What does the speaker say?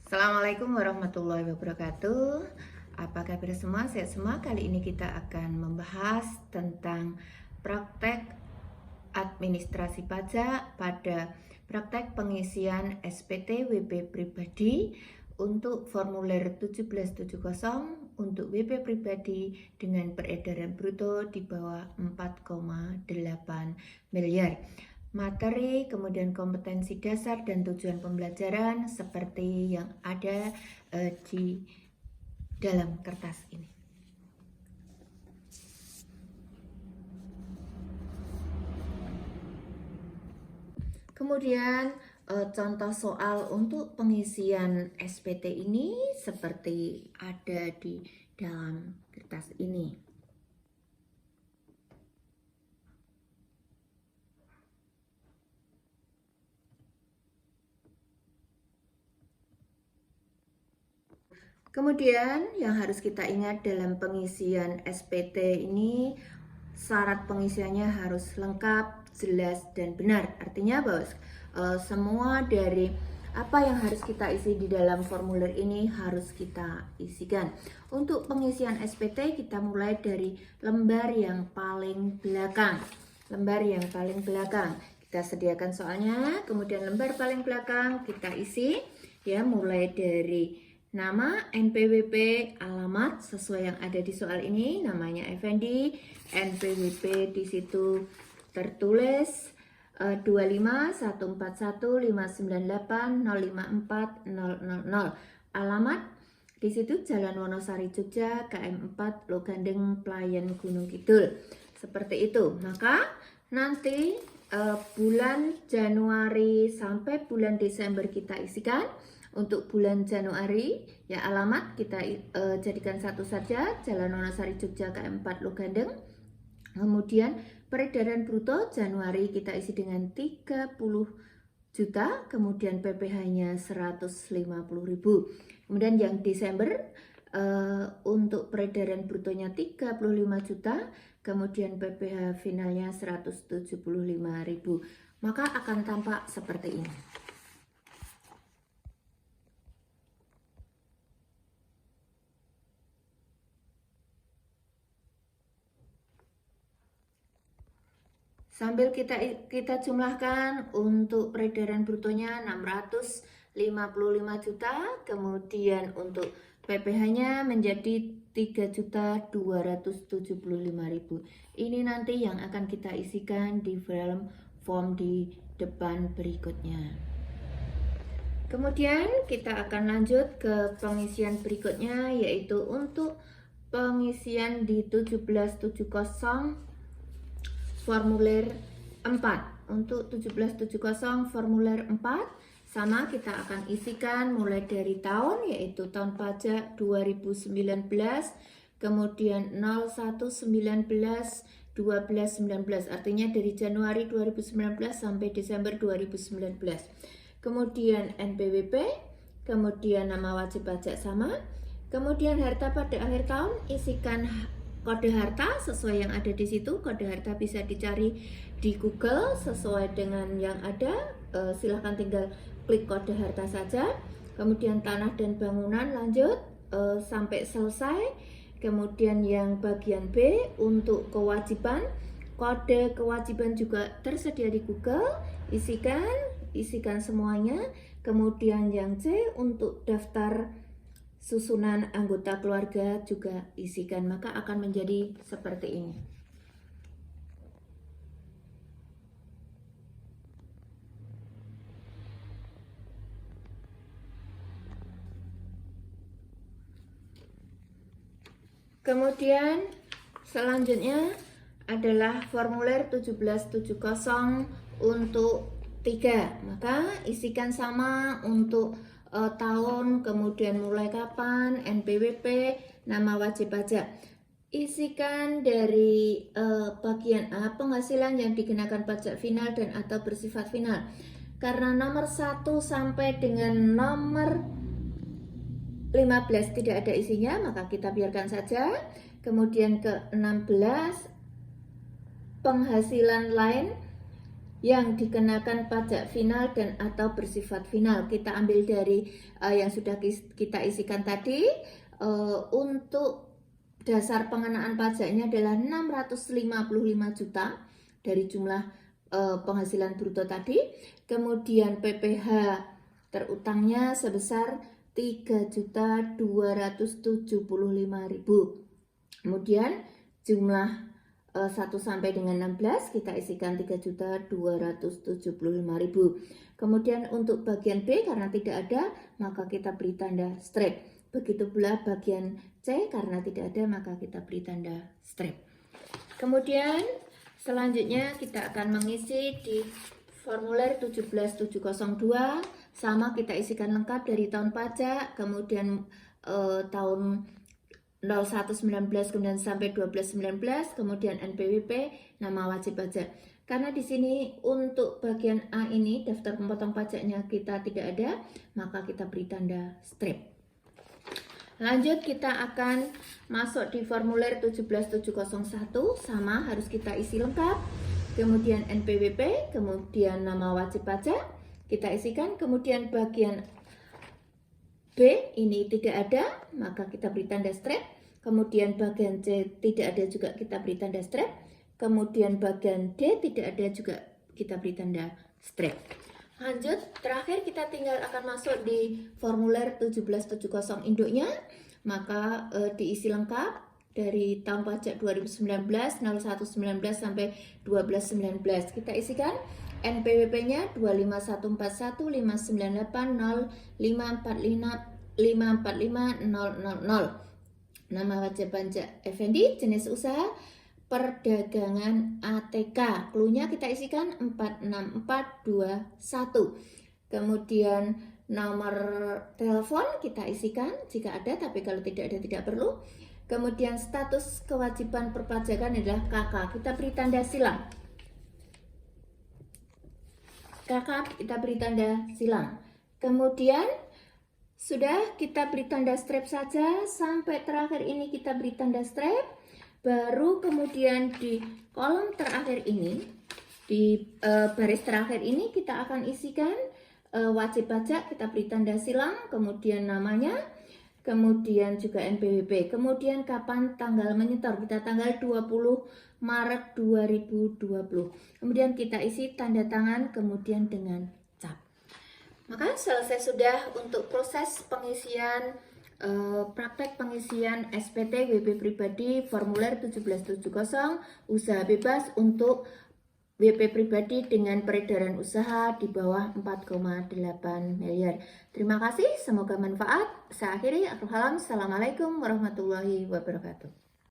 Assalamualaikum warahmatullahi wabarakatuh. Apa kabar semua? Sehat semua? Kali ini kita akan membahas tentang praktek administrasi pajak pada praktek pengisian SPT WP pribadi untuk formulir 1770 untuk WP pribadi dengan peredaran bruto di bawah 4,8 miliar. Materi, kemudian kompetensi dasar dan tujuan pembelajaran seperti yang ada di dalam kertas ini. Kemudian contoh soal untuk pengisian SPT ini seperti ada di dalam kertas ini. Kemudian yang harus kita ingat dalam pengisian SPT ini, syarat pengisiannya harus lengkap, jelas, dan benar. Artinya bahwa semua dari apa yang harus kita isi di dalam formulir ini harus kita isikan. Untuk pengisian SPT kita mulai dari lembar yang paling belakang. Lembar yang paling belakang kita sediakan soalnya, kemudian lembar paling belakang kita isi ya, mulai dari nama, NPWP, alamat sesuai yang ada di soal ini, namanya Effendi, NPWP di situ tertulis 25141598054000. Alamat di situ Jalan Wonosari Jogja, KM 4 Logandeng, Playan Gunung Kidul. Seperti itu. Maka nanti bulan Januari sampai bulan Desember kita isikan. Untuk bulan Januari ya alamat kita jadikan satu saja, Jalan Wonosari Jogja KM 4 Logandeng. Kemudian peredaran bruto Januari kita isi dengan 30 juta, kemudian PPh-nya 150.000. Kemudian yang Desember untuk peredaran brutonya 35 juta, kemudian PPh finalnya 175.000. Maka akan tampak seperti ini. Sambil kita jumlahkan, untuk peredaran brutonya 655 juta, kemudian untuk PPh-nya menjadi 3.275.000. Ini nanti yang akan kita isikan di dalam form di depan berikutnya. Kemudian kita akan lanjut ke pengisian berikutnya, yaitu untuk pengisian di 1770 formulir 4. Untuk 1770 formulir 4 sama, kita akan isikan mulai dari tahun, yaitu tahun pajak 2019, kemudian 0119, 1219, artinya dari Januari 2019 sampai Desember 2019. Kemudian NPWP, kemudian nama wajib pajak sama, kemudian harta pada akhir tahun isikan kode harta sesuai yang ada di situ. Kode harta bisa dicari di Google sesuai dengan yang ada. Silahkan tinggal klik kode harta saja. Kemudian tanah dan bangunan lanjut sampai selesai. Kemudian yang bagian B untuk kewajiban, kode kewajiban juga tersedia di Google. Isikan semuanya. Kemudian yang C untuk daftar susunan anggota keluarga juga isikan, maka akan menjadi seperti ini. Kemudian selanjutnya adalah formulir 1770 untuk 3, maka isikan sama untuk tahun, kemudian mulai kapan, NPWP, nama wajib pajak. Isikan dari bagian A, penghasilan yang dikenakan pajak final dan atau bersifat final. Karena nomor 1 sampai dengan nomor 15 tidak ada isinya, maka kita biarkan saja. Kemudian ke 16, penghasilan lain yang dikenakan pajak final dan atau bersifat final. Kita ambil dari yang sudah kita isikan tadi. Untuk dasar pengenaan pajaknya adalah 655 juta dari jumlah penghasilan bruto tadi. Kemudian PPh terutangnya sebesar 3.275.000. Kemudian jumlah 1 sampai dengan 16 kita isikan 3.275.000. Kemudian untuk bagian B karena tidak ada maka kita beri tanda strip. Begitu pula bagian C karena tidak ada maka kita beri tanda strip. Kemudian selanjutnya kita akan mengisi di formulir 17702. Sama kita isikan lengkap dari tahun pajak, kemudian tahun 0119 kemudian sampai 1219, kemudian NPWP, nama wajib pajak. Karena di sini untuk bagian A ini daftar pemotong pajaknya kita tidak ada, maka kita beri tanda strip. Lanjut kita akan masuk di formulir 17701, sama harus kita isi lengkap. Kemudian NPWP, kemudian nama wajib pajak kita isikan, kemudian bagian B ini tidak ada, maka kita beri tanda strip. Kemudian bagian C tidak ada juga kita beri tanda strip. Kemudian bagian D tidak ada juga kita beri tanda strip. Lanjut, terakhir kita tinggal akan masuk di formulir 1770 induknya, maka diisi lengkap dari tahun pajak 2019, 0119 sampai 1219. Kita isikan NPWP-nya 25141 598 0545 545 000. Nama wajib pajak Effendi, jenis usaha perdagangan ATK. Cluenya kita isikan 46421. Kemudian nomor telepon kita isikan jika ada, tapi kalau tidak ada tidak perlu. Kemudian status kewajiban perpajakan adalah KK. Kita beri tanda silang. KK kita beri tanda silang. Kemudian sudah kita beri tanda strip saja, sampai terakhir ini kita beri tanda strip. Baru kemudian di kolom terakhir ini, di baris terakhir ini kita akan isikan wajib pajak, kita beri tanda silang, kemudian namanya, kemudian juga NPWP, kemudian kapan tanggal menyetor, kita tanggal 20 Maret 2020. Kemudian kita isi tanda tangan, kemudian dengan cap. Maka selesai sudah untuk proses pengisian praktek pengisian SPT WP pribadi formulir 1770 usaha bebas untuk WP pribadi dengan peredaran usaha di bawah 4,8 miliar. Terima kasih, semoga manfaat. Saya akhiri, Assalamualaikum warahmatullahi wabarakatuh.